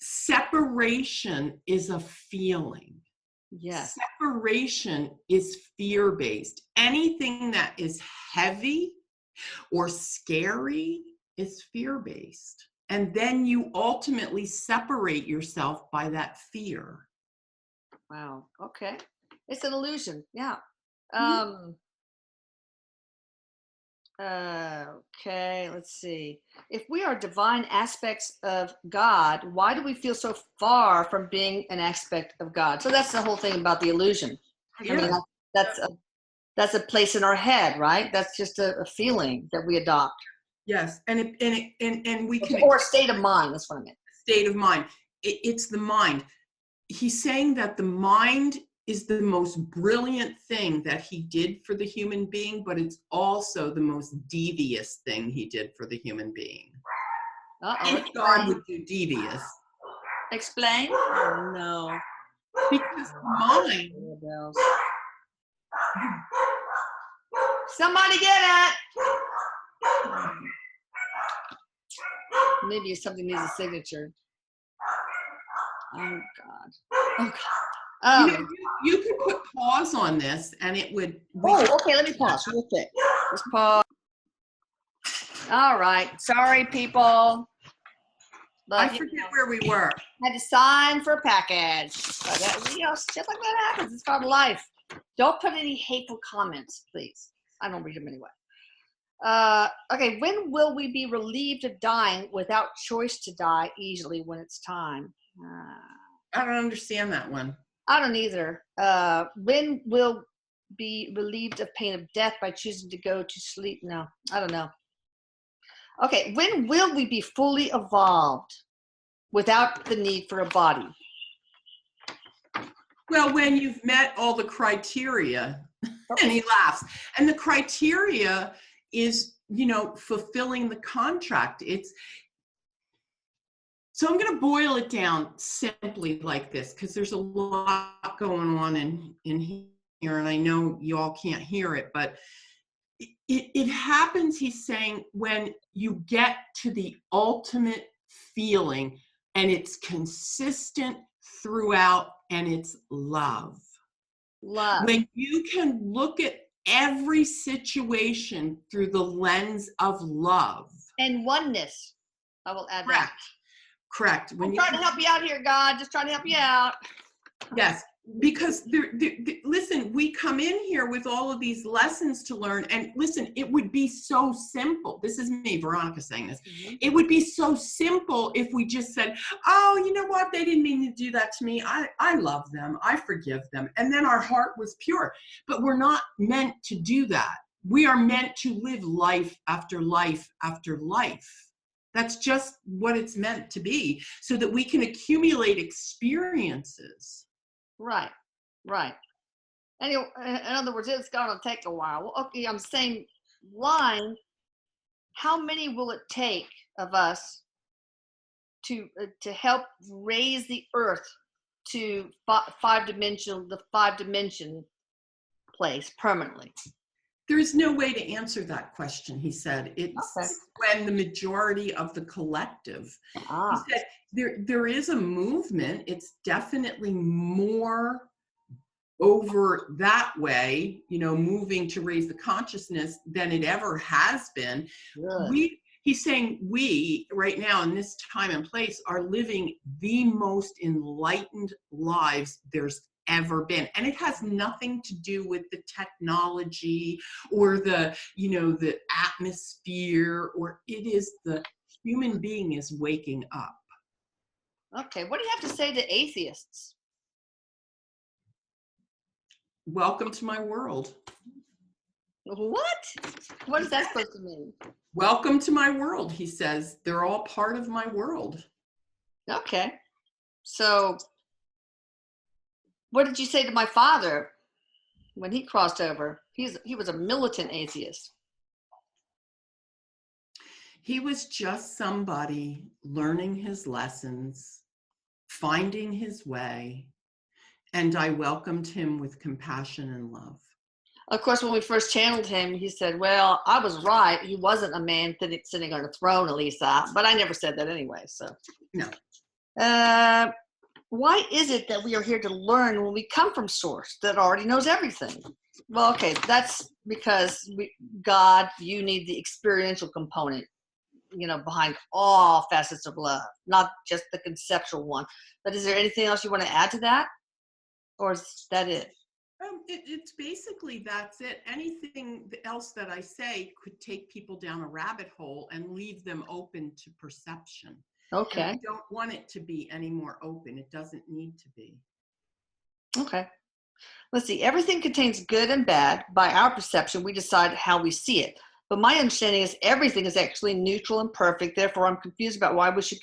Speaker 2: Separation is a feeling.
Speaker 1: Yes.
Speaker 2: Separation is fear-based. Anything that is heavy or scary is fear-based. And then you ultimately separate yourself by that fear.
Speaker 1: Wow. Okay. It's an illusion. Yeah. Okay, let's see. If we are divine aspects of God, why do we feel so far from being an aspect of God? So that's the whole thing about the illusion.
Speaker 2: Yeah.
Speaker 1: I mean, that's a place in our head, right? That's just a feeling that we adopt.
Speaker 2: Yes, and we can,
Speaker 1: or a state of mind. That's what I meant.
Speaker 2: State of mind. It's the mind. He's saying that the mind is the most brilliant thing that he did for the human being, but it's also the most devious thing he did for the human being. If God would do devious.
Speaker 1: Explain? Oh, no.
Speaker 2: Because mind.
Speaker 1: Somebody get it! Maybe something needs a signature. Oh, God. Oh, God.
Speaker 2: You could put pause on this and it would.
Speaker 1: Okay, let me pause real quick. Just pause. All right. Sorry, people. But,
Speaker 2: I forget where we were.
Speaker 1: Had to sign for a package. But shit like that happens. It's called life. Don't put any hateful comments, please. I don't read them anyway. Okay, when will we be relieved of dying without choice to die easily when it's time?
Speaker 2: I don't understand that one.
Speaker 1: I don't either. When will be relieved of pain of death by choosing to go to sleep? No, I don't know. Okay, when will we be fully evolved without the need for a body?
Speaker 2: Well, when you've met all the criteria, and he laughs. And the criteria is, fulfilling the contract. So I'm going to boil it down simply like this, because there's a lot going on in here, and I know you all can't hear it, but it happens, he's saying, when you get to the ultimate feeling and it's consistent throughout and it's love.
Speaker 1: Love.
Speaker 2: When you can look at every situation through the lens of love.
Speaker 1: And oneness. I will add
Speaker 2: Correct.
Speaker 1: that.
Speaker 2: Correct.
Speaker 1: I'm trying to help you out here, God. Just trying to help you out.
Speaker 2: Yes, because listen, we come in here with all of these lessons to learn, and listen, it would be so simple. This is me, Veronica, saying this. Mm-hmm. It would be so simple if we just said, oh, you know what? They didn't mean to do that to me. I love them. I forgive them. And then our heart was pure. But we're not meant to do that. We are meant to live life after life after life. That's just what it's meant to be, so that we can accumulate experiences.
Speaker 1: Right. Anyway, in other words, it's going to take a while. Well, okay, I'm saying line, how many will it take of us to help raise the earth to the five dimension place permanently?
Speaker 2: There's no way to answer that question, he said. It's
Speaker 1: Okay.
Speaker 2: when the majority of the collective. He
Speaker 1: Ah,
Speaker 2: said there is a movement. It's definitely more over that way, moving to raise the consciousness than it ever has been.
Speaker 1: good.
Speaker 2: He's saying we right now in this time and place are living the most enlightened lives there's ever been. And it has nothing to do with the technology or the atmosphere, or it is the human being is waking up.
Speaker 1: Okay, what do you have to say to atheists?
Speaker 2: Welcome to my world.
Speaker 1: What? What is that supposed to mean?
Speaker 2: Welcome to my world, he says. They're all part of my world.
Speaker 1: Okay. So, what did you say to my father when he crossed over? He was a militant atheist.
Speaker 2: He was just somebody learning his lessons, finding his way, and I welcomed him with compassion and love.
Speaker 1: Of course, when we first channeled him, he said, well, I was right. He wasn't a man sitting on a throne, Elisa. But I never said that anyway. So,
Speaker 2: No.
Speaker 1: Why is it that we are here to learn when we come from source that already knows everything? Well, okay, that's because God, you need the experiential component, behind all facets of love, not just the conceptual one. But is there anything else you want to add to that? Or is that it?
Speaker 2: It's basically that's it. Anything else that I say could take people down a rabbit hole and leave them open to perception.
Speaker 1: Okay.
Speaker 2: And I don't want it to be any more open. It doesn't need to be.
Speaker 1: Okay. Let's see. Everything contains good and bad. By our perception, we decide how we see it. But my understanding is everything is actually neutral and perfect. Therefore, I'm confused about why we should.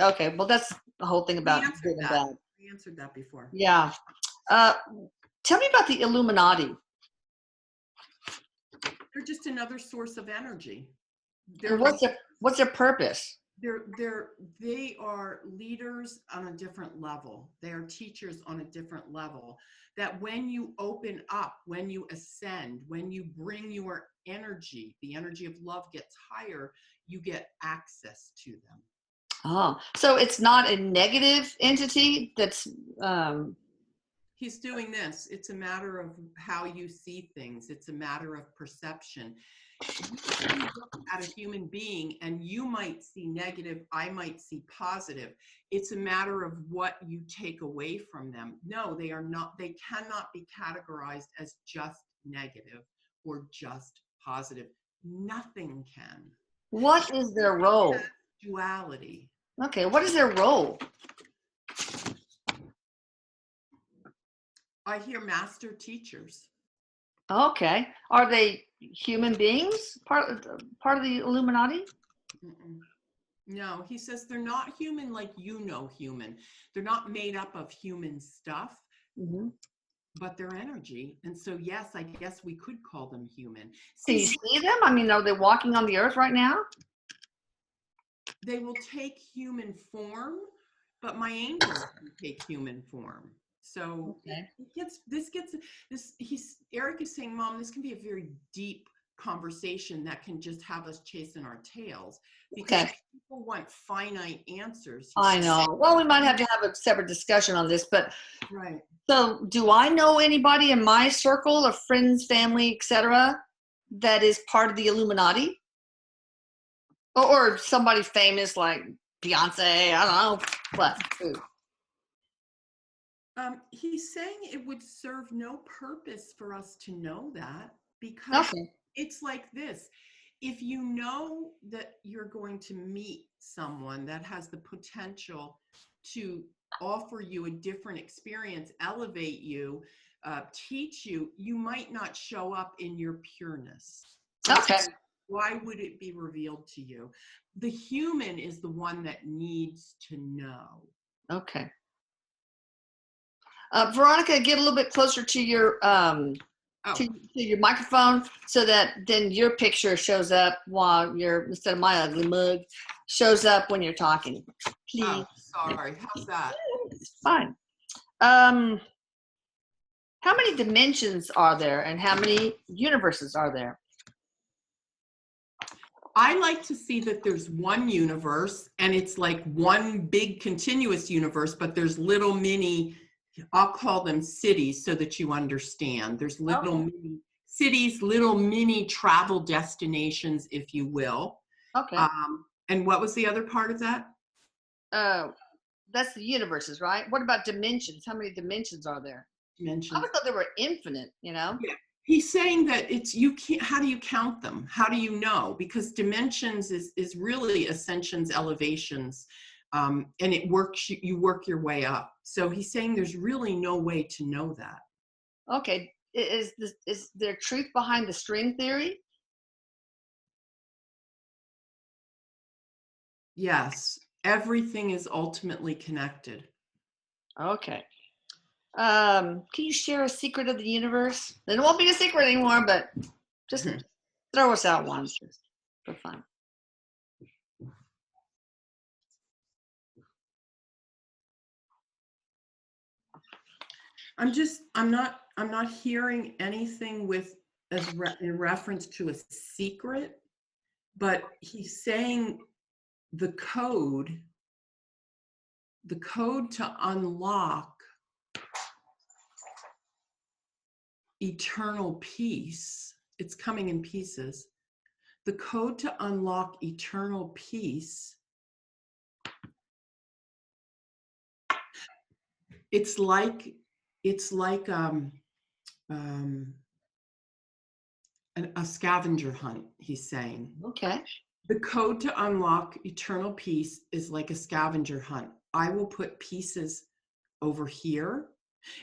Speaker 1: Okay. Well, that's the whole thing about good and bad.
Speaker 2: We answered that before.
Speaker 1: Yeah. Tell me about the Illuminati.
Speaker 2: They're just another source of energy.
Speaker 1: And what's their purpose?
Speaker 2: They are leaders on a different level. They are teachers on a different level. That when you open up, when you ascend, when you bring your energy, the energy of love gets higher, you get access to them.
Speaker 1: Oh, so it's not a negative entity that's
Speaker 2: He's doing this. It's a matter of how you see things. It's a matter of perception. You look at a human being and you might see negative, I might see positive. It's a matter of what you take away from them. No, they cannot be categorized as just negative or just positive. Nothing can.
Speaker 1: What is their role?
Speaker 2: Duality.
Speaker 1: Okay, what is their role?
Speaker 2: I hear master teachers.
Speaker 1: Okay. Are they human beings? Part of the Illuminati?
Speaker 2: Mm-mm. No, he says they're not human like human. They're not made up of human stuff, but they're energy. And so, yes, I guess we could call them human.
Speaker 1: Can you see them? I mean, are they walking on the earth right now?
Speaker 2: They will take human form, but my angels can take human form. So Erik is saying, Mom, this can be a very deep conversation that can just have us chasing our tails because people want finite answers.
Speaker 1: I know. Well, we might have to have a separate discussion on this, but
Speaker 2: right.
Speaker 1: So do I know anybody in my circle of friends, family, etc., that is part of the Illuminati? Or somebody famous like Beyonce, I don't know. What?
Speaker 2: He's saying it would serve no purpose for us to know that because it's like this. If you know that you're going to meet someone that has the potential to offer you a different experience, elevate you, teach you, you might not show up in your pureness.
Speaker 1: Okay.
Speaker 2: Why would it be revealed to you? The human is the one that needs to know.
Speaker 1: Okay. Veronica, get a little bit closer to your to your microphone so that then your picture shows up while you're, instead of my ugly mug, shows up when you're talking. Please.
Speaker 2: Oh, sorry. How's that?
Speaker 1: It's fine. How many dimensions are there and how many universes are there?
Speaker 2: I like to see that there's one universe and it's like one big continuous universe, but there's little mini, I'll call them cities so that you understand. There's little mini cities, little mini travel destinations, if you will.
Speaker 1: Okay.
Speaker 2: And what was the other part of that?
Speaker 1: That's the universes, right? What about dimensions? How many dimensions are there? I
Speaker 2: Dimensions.
Speaker 1: would thought they were infinite, you know?
Speaker 2: Yeah. He's saying that it's you can't. How do you count them? How do you know? Because dimensions is really ascensions, elevations, and it works. You work your way up. So he's saying there's really no way to know that.
Speaker 1: Okay. Is there truth behind the string theory?
Speaker 2: Yes, everything is ultimately connected.
Speaker 1: Okay. Can you share a secret of the universe? Then it won't be a secret anymore, but just throw us out one just for fun.
Speaker 2: I'm not hearing anything with in reference to a secret, but he's saying the code to unlock eternal peace, it's coming in pieces. The code to unlock eternal peace, it's like a scavenger hunt, he's saying.
Speaker 1: Okay.
Speaker 2: The code to unlock eternal peace is like a scavenger hunt. I will put pieces over here,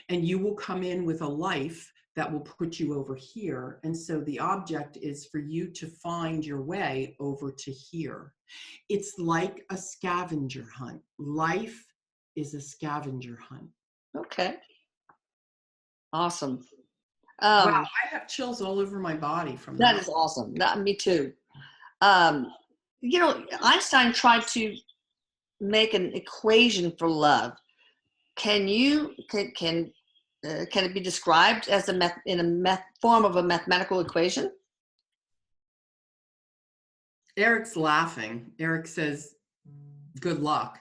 Speaker 2: and you will come in with a life that will put you over here. And so the object is for you to find your way over to here. It's like a scavenger hunt. Life is a scavenger hunt.
Speaker 1: Okay. Awesome.
Speaker 2: Wow, I have chills all over my body from that.
Speaker 1: That is awesome. Me too. Einstein tried to make an equation for love. Can it be described as form of a mathematical equation?
Speaker 2: Eric's laughing. Erik says, "Good luck."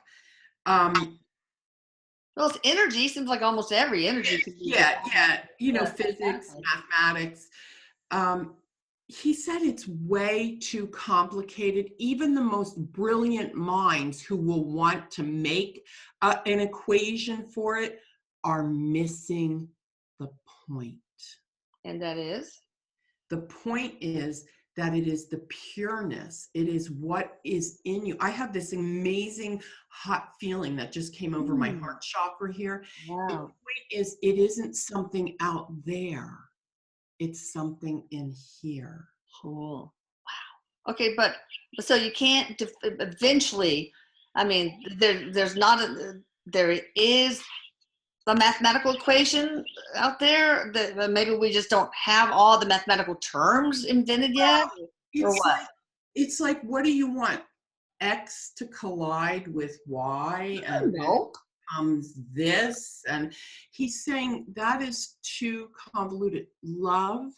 Speaker 1: Well, it's energy. Seems like almost every energy could be.
Speaker 2: Yeah. Physics, mathematics. He said it's way too complicated. Even the most brilliant minds who will want to make an equation for it are missing the point.
Speaker 1: And that is?
Speaker 2: The point is that it is the pureness. It is what is in you. I have this amazing hot feeling that just came over my heart chakra here.
Speaker 1: Wow.
Speaker 2: The point is, it isn't something out there. It's something in here.
Speaker 1: Cool. Wow. Okay, but so you can't eventually. I mean, there is a mathematical equation out there that maybe we just don't have all the mathematical terms invented yet, or what?
Speaker 2: It's like, what do you want? X to collide with Y, and
Speaker 1: No.
Speaker 2: comes this, and he's saying that is too convoluted. Love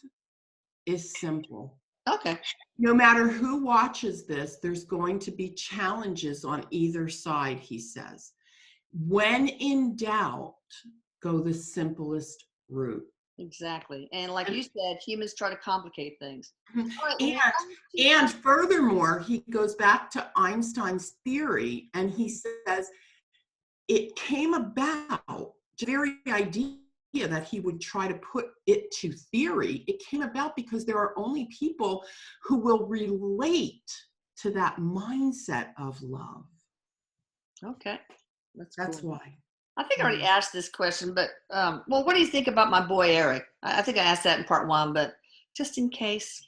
Speaker 2: is simple.
Speaker 1: Okay.
Speaker 2: No matter who watches this, there's going to be challenges on either side, he says. When in doubt, go the simplest route.
Speaker 1: Exactly. And like you said, humans try to complicate things.
Speaker 2: And furthermore, he goes back to Einstein's theory, and he says it came about, the very idea that he would try to put it to theory, it came about because there are only people who will relate to that mindset of love.
Speaker 1: Okay.
Speaker 2: That's
Speaker 1: cool.
Speaker 2: why.
Speaker 1: I think I already asked this question, but well, what do you think about my boy Erik? I think I asked that in part one, but just in case,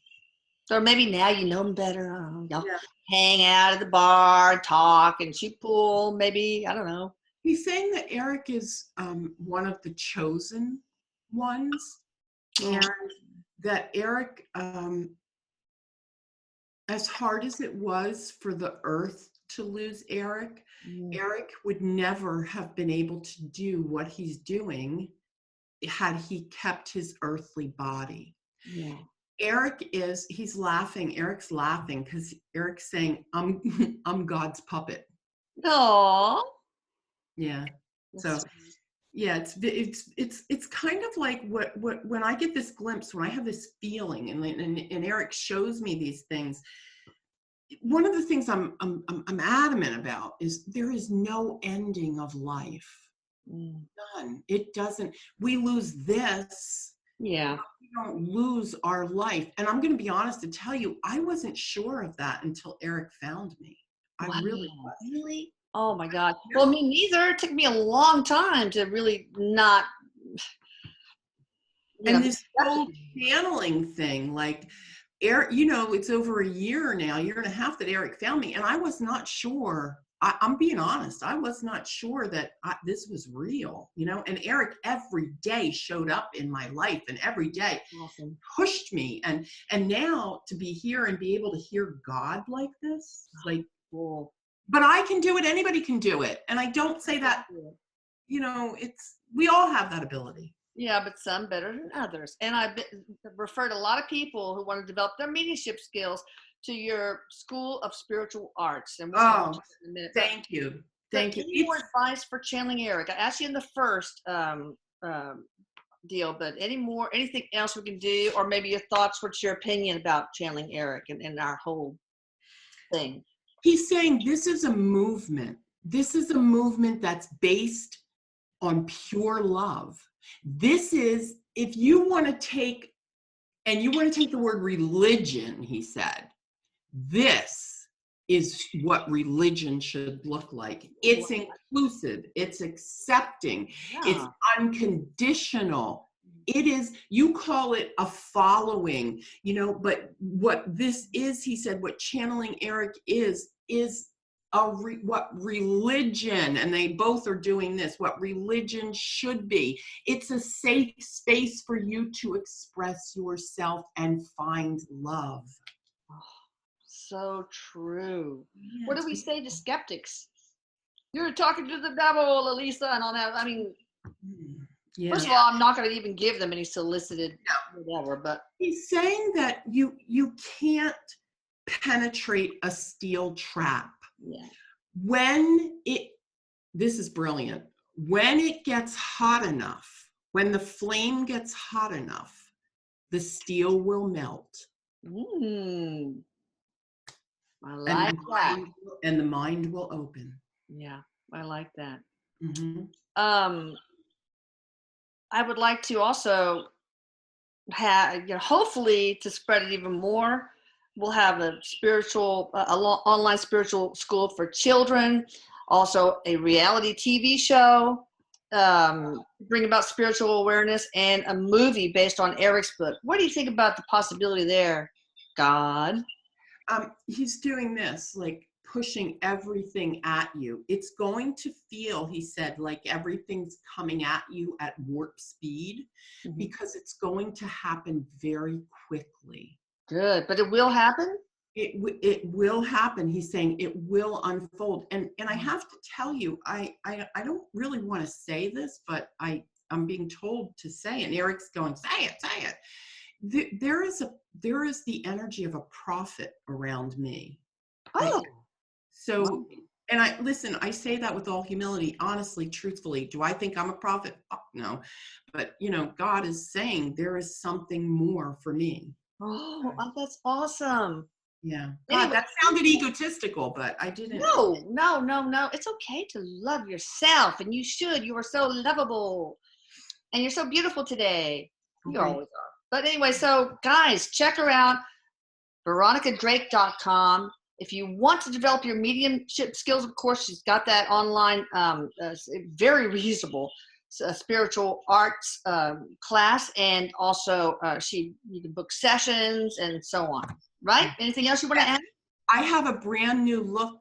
Speaker 1: or maybe now you know him better. I don't know, y'all hang out at the bar, talk, and shoot pool. Maybe, I don't know.
Speaker 2: He's saying that Erik is one of the chosen ones, and that Erik, as hard as it was for the earth to lose Erik, Erik would never have been able to do what he's doing had he kept his earthly body.
Speaker 1: Yeah.
Speaker 2: He's laughing. Eric's laughing because Eric's saying, I'm God's puppet.
Speaker 1: Aww.
Speaker 2: Yeah. So yeah, it's kind of like what when I get this glimpse, when I have this feeling, and Erik shows me these things. One of the things I'm adamant about is there is no ending of life. None. It doesn't. We lose this.
Speaker 1: Yeah.
Speaker 2: We don't lose our life. And I'm going to be honest to tell you, I wasn't sure of that until Erik found me. I
Speaker 1: Wow.
Speaker 2: really was.
Speaker 1: Really? Oh my God. Well, me neither. It took me a long time to really not.
Speaker 2: And this whole channeling thing, like Erik, it's over a year now, year and a half that Erik found me. And I was not sure. I'm being honest. I was not sure that this was real, and Erik every day showed up in my life and every day pushed me. And now to be here and be able to hear God like this, like,
Speaker 1: cool.
Speaker 2: But I can do it. Anybody can do it. And I don't say that, we all have that ability.
Speaker 1: Yeah, but some better than others. And I've referred a lot of people who want to develop their mediumship skills to your School of Spiritual Arts. And we'll in a minute.
Speaker 2: Thank you. Thank you.
Speaker 1: Any more advice for channeling Erik? I asked you in the first deal, but anything else we can do, or maybe your thoughts, what's your opinion about channeling Erik and our whole thing?
Speaker 2: He's saying this is a movement. This is a movement that's based on pure love. This is, if you want to take the word religion, he said, this is what religion should look like. It's inclusive, it's accepting, it's unconditional. It is, you call it a following, but what this is, he said, what channeling Erik is what religion, and they both are doing this, what religion should be. It's a safe space for you to express yourself and find love.
Speaker 1: Oh, so true. Yeah, what do we say to skeptics? You're talking to the devil, Elisa, and all that. I mean, first of all, I'm not going to even give them any solicited whatever, but
Speaker 2: he's saying that you can't penetrate a steel trap.
Speaker 1: Yeah.
Speaker 2: This is brilliant. When it gets hot enough, when the flame gets hot enough, the steel will melt.
Speaker 1: I like that.
Speaker 2: And the mind will open.
Speaker 1: Yeah, I like that.
Speaker 2: Mm-hmm.
Speaker 1: I would like to also have, hopefully to spread it even more, we'll have a online spiritual school for children, also a reality TV show, bring about spiritual awareness, and a movie based on Erik's book. What do you think about the possibility there, God?
Speaker 2: He's doing this, like pushing everything at you. It's going to feel, he said, like everything's coming at you at warp speed, because it's going to happen very quickly.
Speaker 1: Good, but it will happen?
Speaker 2: It will happen. He's saying it will unfold. And I have to tell you, I don't really want to say this, but I'm being told to say it. And Erik's going, say it. There is the energy of a prophet around me.
Speaker 1: Oh.
Speaker 2: So, and I say that with all humility, honestly, truthfully. Do I think I'm a prophet? Fuck no. But, God is saying there is something more for me.
Speaker 1: Oh, that's awesome.
Speaker 2: Yeah. God, that sounded egotistical, but I didn't.
Speaker 1: No. It's okay to love yourself, and you should. You are so lovable, and you're so beautiful today. You always are. But anyway, so guys, check her out, veronicadrake.com. If you want to develop your mediumship skills, of course, she's got that online, very reasonable spiritual arts class, and also you can book sessions and so on. Right? Anything else you want to add?
Speaker 2: I have a brand new look.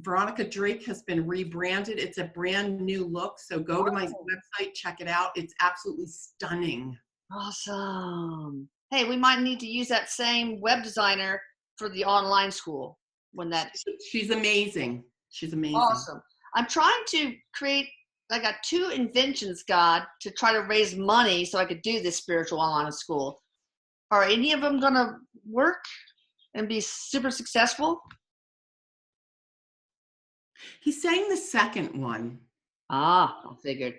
Speaker 2: Veronica Drake has been rebranded. It's a brand new look. So go to my website, check it out. It's absolutely stunning.
Speaker 1: Awesome. Hey, we might need to use that same web designer for the online school when that.
Speaker 2: She's amazing. She's amazing.
Speaker 1: Awesome. I'm trying to create got 2 inventions, God, to try to raise money so I could do this spiritual online school. Are any of them going to work and be super successful?
Speaker 2: He's saying the second one.
Speaker 1: Ah, I figured.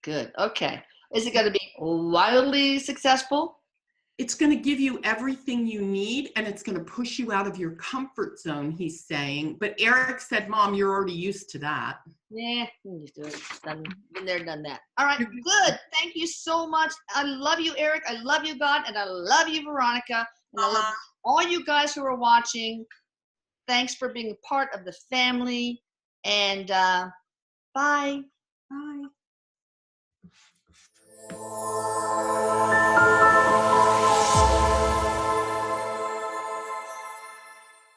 Speaker 1: Good. Okay. Is it going to be wildly successful?
Speaker 2: It's going to give you everything you need, and it's going to push you out of your comfort zone, he's saying. But Erik said, Mom, you're already used to that.
Speaker 1: Yeah, I'm used to it. Been there, done that. All right, good. Thank you so much. I love you, Erik. I love you, God, and I love you, Veronica. And I love all you guys who are watching. Thanks for being a part of the family. And bye.
Speaker 2: Bye.